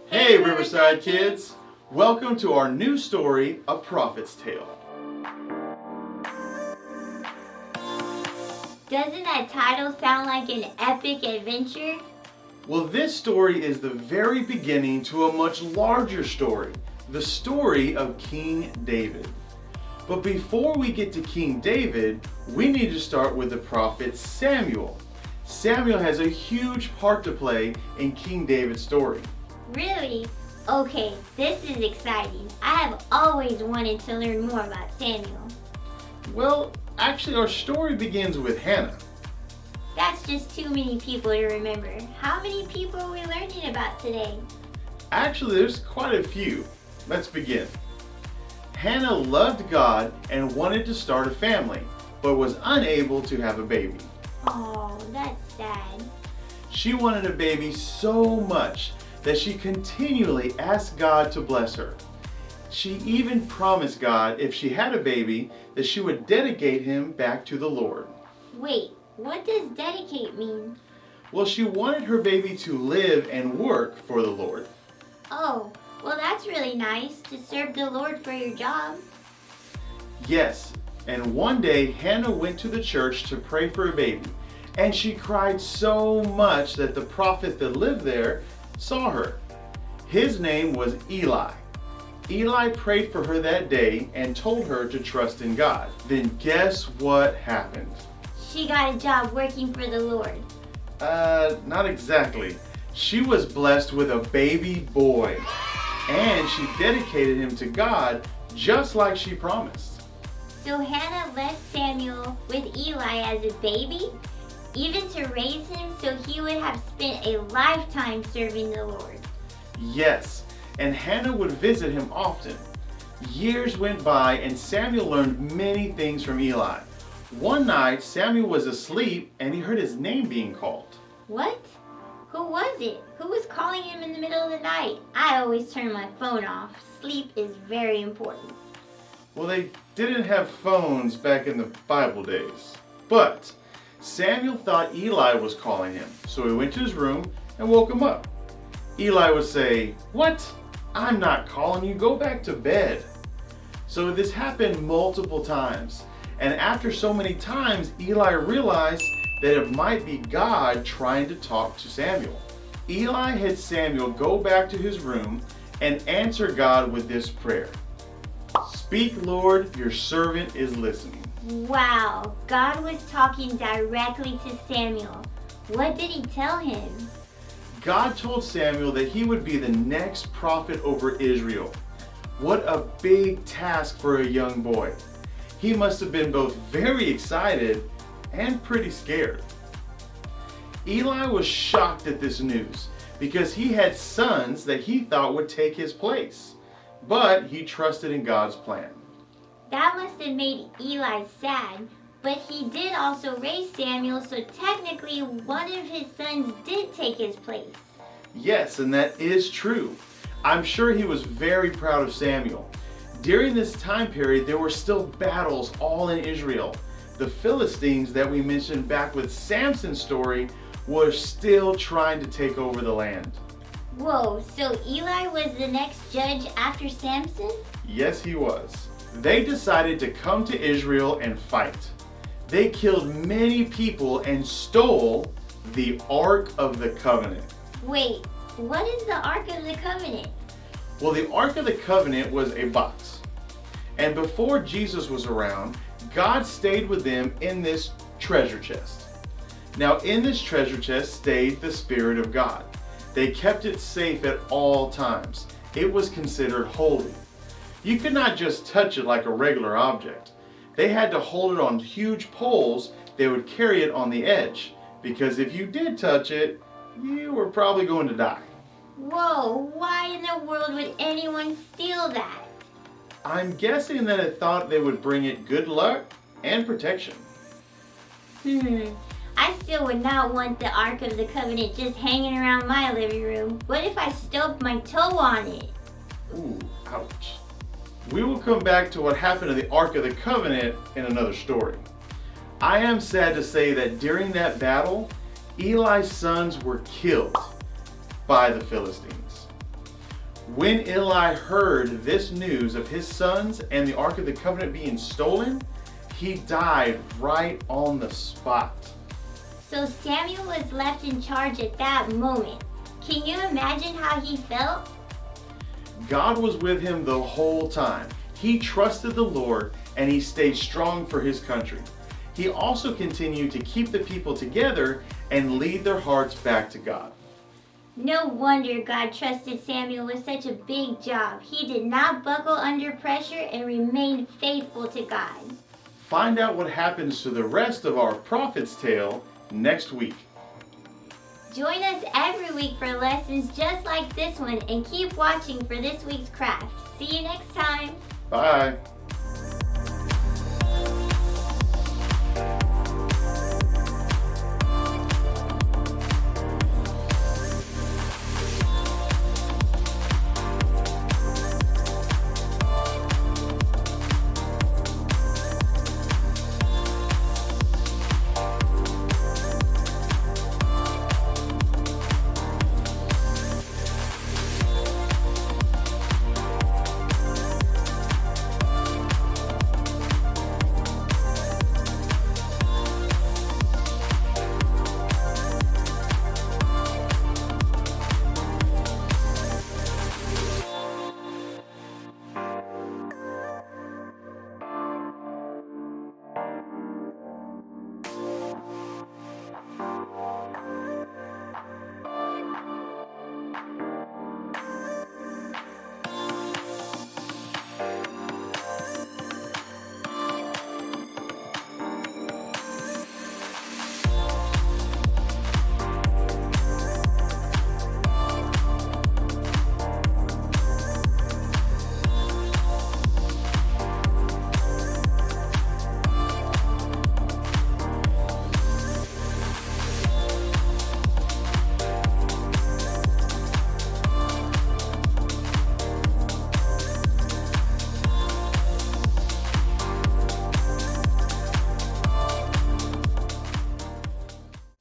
Hey Riverside Kids! Welcome to our new story, A Prophet's Tale. Doesn't that title sound like an epic adventure? Well, this story is the very beginning to a much larger story, the story of King David. But before we get to King David, we need to start with the prophet Samuel. Samuel has a huge part to play in King David's story. Really? Okay, this is exciting. I have always wanted to learn more about Samuel. Well, actually our story begins with Hannah. That's just too many people to remember. How many people are we learning about today? Actually, there's quite a few. Let's begin. Hannah loved God and wanted to start a family, but was unable to have a baby. Oh, that's sad. She wanted a baby so much that she continually asked God to bless her. She even promised God if she had a baby that she would dedicate him back to the Lord. Wait, what does dedicate mean? Well, she wanted her baby to live and work for the Lord. Oh, well that's really nice to serve the Lord for your job. Yes, and one day Hannah went to the church to pray for a baby, and she cried so much that the prophet that lived there saw her. His name was Eli. Eli prayed for her that day and told her to trust in God. Then guess what happened? She got a job working for the Lord. Not exactly. She was blessed with a baby boy, and she dedicated him to God just like she promised. So Hannah left Samuel with Eli as a baby, even to raise him so he would have spent a lifetime serving the Lord. Yes, and Hannah would visit him often. Years went by and Samuel learned many things from Eli. One night, Samuel was asleep and he heard his name being called. What? Who was it? Who was calling him in the middle of the night? I always turn my phone off. Sleep is very important. Well, they didn't have phones back in the Bible days. But Samuel thought Eli was calling him, so he went to his room and woke him up. Eli would say, "What? I'm not calling you, go back to bed." So this happened multiple times. And after so many times, Eli realized that it might be God trying to talk to Samuel. Eli had Samuel go back to his room and answer God with this prayer. "Speak, Lord, your servant is listening." Wow, God was talking directly to Samuel. What did he tell him? God told Samuel that he would be the next prophet over Israel. What a big task for a young boy. He must have been both very excited and pretty scared. Eli was shocked at this news because he had sons that he thought would take his place, but he trusted in God's plan. That must have made Eli sad, but he did also raise Samuel, so technically one of his sons did take his place. Yes, and that is true. I'm sure he was very proud of Samuel. During this time period, there were still battles all in Israel. The Philistines that we mentioned back with Samson's story were still trying to take over the land. Whoa, so Eli was the next judge after Samson? Yes, he was. They decided to come to Israel and fight. They killed many people and stole the Ark of the Covenant. Wait, what is the Ark of the Covenant? Well, the Ark of the Covenant was a box. And before Jesus was around, God stayed with them in this treasure chest. Now, in this treasure chest stayed the Spirit of God. They kept it safe at all times. It was considered holy. You could not just touch it like a regular object. They had to hold it on huge poles. They would carry it on the edge, because if you did touch it, you were probably going to die. Whoa, why in the world would anyone steal that? I'm guessing that it thought they would bring it good luck and protection. I still would not want the Ark of the Covenant just hanging around my living room. What if I stubbed my toe on it? Ooh, ouch. We will come back to what happened to the Ark of the Covenant in another story. I am sad to say that during that battle, Eli's sons were killed by the Philistines. When Eli heard this news of his sons and the Ark of the Covenant being stolen, he died right on the spot. So Samuel was left in charge at that moment. Can you imagine how he felt? God was with him the whole time. He trusted the Lord and he stayed strong for his country. He also continued to keep the people together and lead their hearts back to God. No wonder God trusted Samuel with such a big job. He did not buckle under pressure and remained faithful to God. Find out what happens to the rest of our prophet's tale next week. Join us every week for lessons just like this one and keep watching for this week's craft. See you next time. Bye.